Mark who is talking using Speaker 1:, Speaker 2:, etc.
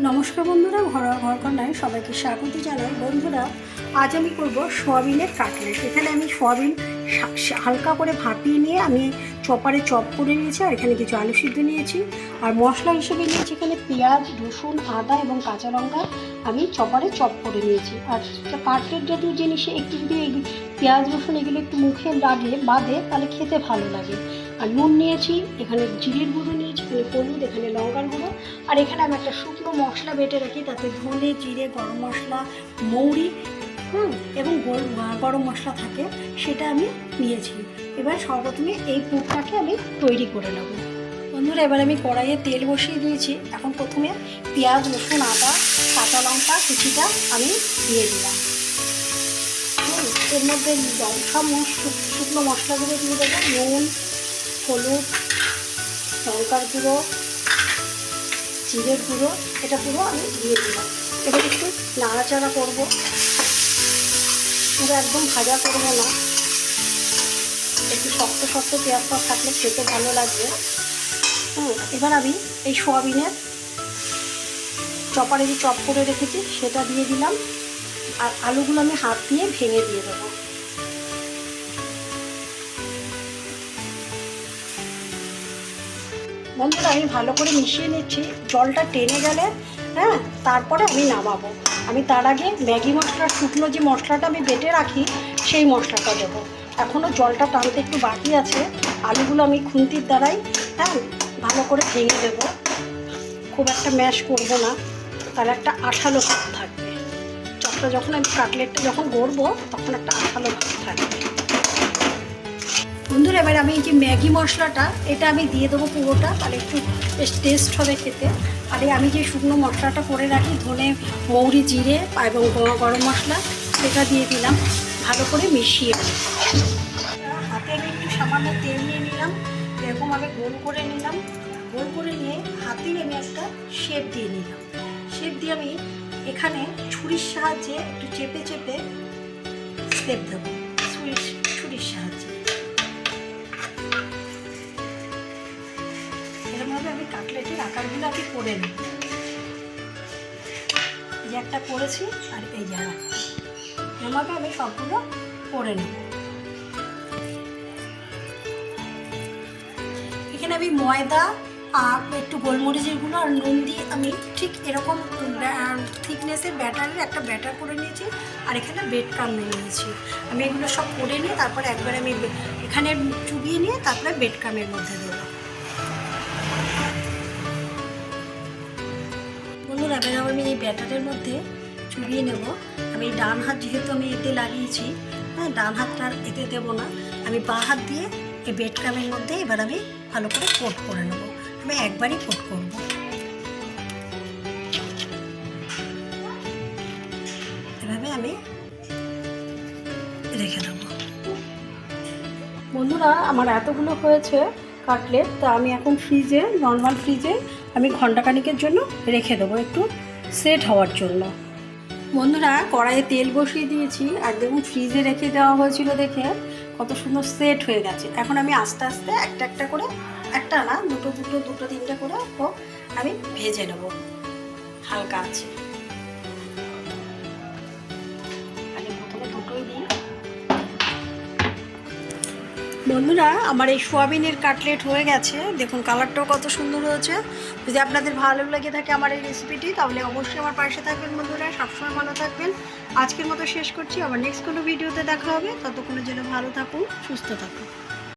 Speaker 1: নমস্কার বন্ধুরা, ঘরোয়া ঘরকন্যায় সবাইকে স্বাগত জানাই। বন্ধুরা, আজ আমি করব সোয়াবিনের কাটলেট। এখানে আমি সোয়াবিন হালকা করে ভাপিয়ে নিয়ে আমি চপারে চপ করে নিয়েছি, আর এখানে কিছু আলু সিদ্ধ নিয়েছি, আর মশলা হিসেবে নিয়েছি এখানে পেঁয়াজ, রসুন, আদা এবং কাঁচা লঙ্কা আমি চপারে চপ করে নিয়েছি। আর কাটলেট জাতীয় জিনিসে একটু যদি পেঁয়াজ রসুন এগুলো একটু মুখে লাগে বাদে তাহলে খেতে ভালো লাগে। আর নুন নিয়েছি, এখানে জিরের গুঁড়ো নিয়েছি, এখানে হলুদ, এখানে লঙ্কার গুঁড়ো, আর এখানে আমি একটা শুকনো মশলা বেটে রাখি, তাতে ধনে, জিরে, গরম মশলা, মৌরি এবং গরম মশলা থাকে, সেটা আমি নিয়েছি। এবার সর্বপ্রথমে এই পুরটাকে আমি তৈরি করে নেব। বন্ধুরা, এবার আমি কড়াইয়ে তেল বসিয়ে দিয়েছি। এখন প্রথমে পেঁয়াজ, রসুন, আদা, কাঁচা লঙ্কা কুচিটা আমি দিয়ে দিলাম। এর মধ্যে সব শুকনো মশলাগুলো দিয়ে দেবো। নুন, হলুদ, লঙ্কার গুঁড়ো, জিরের গুঁড়ো, এটা পুরো আমি দিয়ে দিলাম। এবার একটু নাড়াচাড়া করবো, পুরো একদম ভাজা করবো না, একটু শক্ত শক্ত পেঁয়াজটা থাকলে খেতে ভালো লাগবে। এবার আমি এই সোয়াবিনের চপারে যে চপ করে রেখেছি সেটা দিয়ে দিলাম, আর আলুগুলো আমি হাত দিয়ে ভেঙে দিয়ে দেবো। বন্ধুরা, আমি ভালো করে মিশিয়ে নিচ্ছি। জলটা টেনে গেলে তারপরে আমি নামাবো। আমি তার আগে ম্যাগি মশলা, শুকনো যে মশলাটা আমি বেটে রাখি সেই মশলাটা দেবো। এখনও জলটা টানতে একটু বাকি আছে। আলুগুলো আমি খুন্তির দ্বারাই ভালো করে ভেঙে দেবো। খুব একটা ম্যাশ করবো না, তাহলে একটা আঠালো ভাব থাকবে। চপটা যখন আমি কাটলেটটা যখন গড়বো তখন একটা আঠালো ভাব থাকবে। বন্ধুরা, এবার আমি এই যে ম্যাগি মশলাটা এটা আমি দিয়ে দেবো পুরোটা, তাহলে একটু বেশ টেস্ট হবে খেতে। আর আমি যে শুকনো মশলাটা করে রাখি, ধনে, মৌরি, জিরে এবং গরম মশলা, সেটা দিয়ে দিলাম। ভালো করে মিশিয়ে হাতে আমি একটু সামান্য তেল নিয়ে নিলাম, এরকমভাবে গোল করে নিলাম। গোল করে নিয়ে হাতেই আমি একটা শেপ দিয়ে নিলাম। শেপ দিয়ে আমি এখানে ছুরির সাহায্যে একটু চেপে চেপে শেপ দেবো, ছুরির সাহায্যে। এরকমভাবে আমি কাটলেটের আকারগুলো আমি করে নিই। এই যে একটা করেছি, আর এই যে এরকমভাবে আমি সবগুলো করে নিই। এখানে আমি ময়দা আর একটু গোলমরিচের গুঁড়ো আর নুন দিয়ে আমি ঠিক এরকম থিকনেসের একটা ব্যাটার করে নিয়েছি, আর এখানে ব্রেড ক্রাম্ব নিয়েছি। আমি এগুলো সব করে নিয়ে তারপরে একবারে আমি এখানে চুবিয়ে নিয়ে তারপরে ব্রেড ক্রাম্বের মধ্যে দেবো। বন্ধুরা, এবার আমি এই ব্যাটারের মধ্যে চুবিয়ে নেব। আমি এই ডান হাত যেহেতু আমি এতে লাগিয়েছি, ডান হাতটা আর এতে দেবো না, আমি বাঁ হাত দিয়ে এই ব্রেড ক্রাম্বের মধ্যে এবার আমি ভালো করে কোট করে নেব। আমি একবারই কোট করব। এভাবে আমি রেখে দেবো। বন্ধুরা, আমার এতগুলো হয়েছে কাটলেট, তা আমি এখন নর্মাল ফ্রিজে আমি ঘন্টাখানিকের জন্য রেখে দেবো, একটু সেট হওয়ার জন্য। বন্ধুরা, কড়াইয়ে তেল বসিয়ে দিয়েছি, আর দেখুন ফ্রিজে রেখে দেওয়া হয়েছিল দেখে কত সুন্দর সেট হয়ে গেছে। এখন আমি আস্তে আস্তে একটা একটা করে, একটা না দুটো তিনটে করে আমি ভেজে নেব হালকা আছে। আমি প্রথমে দুটোই দিই। বন্ধুরা, আমার এই সোয়াবিনের কাটলেট হয়ে গেছে। দেখুন কালারটাও কত সুন্দর হয়েছে। যদি আপনাদের ভালো লেগে থাকে আমার এই রেসিপিটি, তাহলে অবশ্যই আমার পাশে থাকবেন। বন্ধুরা, সবসময় ভালো থাকবেন। আজকের মতো শেষ করছি, আবার নেক্সট কোনো ভিডিওতে দেখা হবে। ততক্ষণের জন্য ভালো থাকুন, সুস্থ থাকুন।